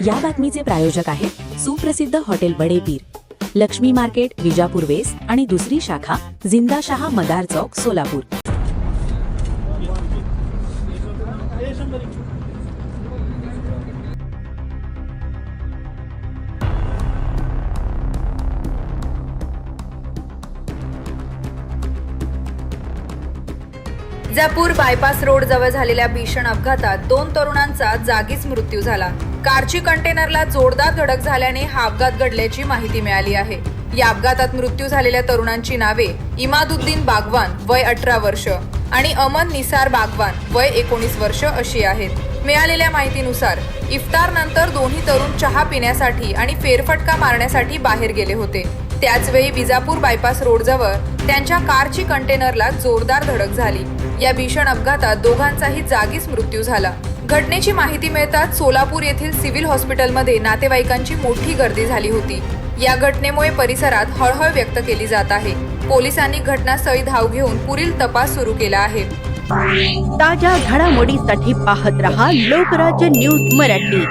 या बातमीचे प्रायोजक आहेत सुप्रसिद्ध हॉटेल बडे पीर, लक्ष्मी मार्केट, विजापूर वेस्ट आणि दुसरी शाखा जिंदाशहा मदार चौक, सोलापूर। विजापूर बायपास रोड जवळ झालेल्या भीषण अपघातात 2 तरुणांचा जागीच मृत्यू झाला। कारची कंटेनरला जोरदार धडक झाल्याने हा अपघात घडल्याची माहिती मिळाली आहे। या अपघातात मृत्यू झालेल्या तरुणांची नावे इमादुद्दीन बागवान वय 18 वर्ष आणि अमन निसार बागवान वय 19 वर्ष अशी आहेत। मिळालेल्या माहितीनुसार इफ्तार नंतर दोन्ही तरुण चहा पिण्यासाठी आणि फेरफटका मारण्यासाठी बाहेर गेले होते। त्याचवेळी विजापूर बायपास रोड जवळ त्यांच्या कारची कंटेनरला जोरदार धडक झाली। या भीषण अपघातात दोघांचाही जागीच मृत्यू झाला। घटनेची माहिती मिळताच सोलापूर येथील सिव्हिल हॉस्पिटलमध्ये नातेवाईकांची मोठी गर्दी झाली होती। या घटनेमुळे परिसरात हळहळ व्यक्त केली जात आहे। पोलिसांनी घटनास्थळी धाव घेऊन पुढील तपास सुरू केला आहे। ताज्या घडामोडीसाठी पाहत रहा लोकराज्य न्यूज मराठी।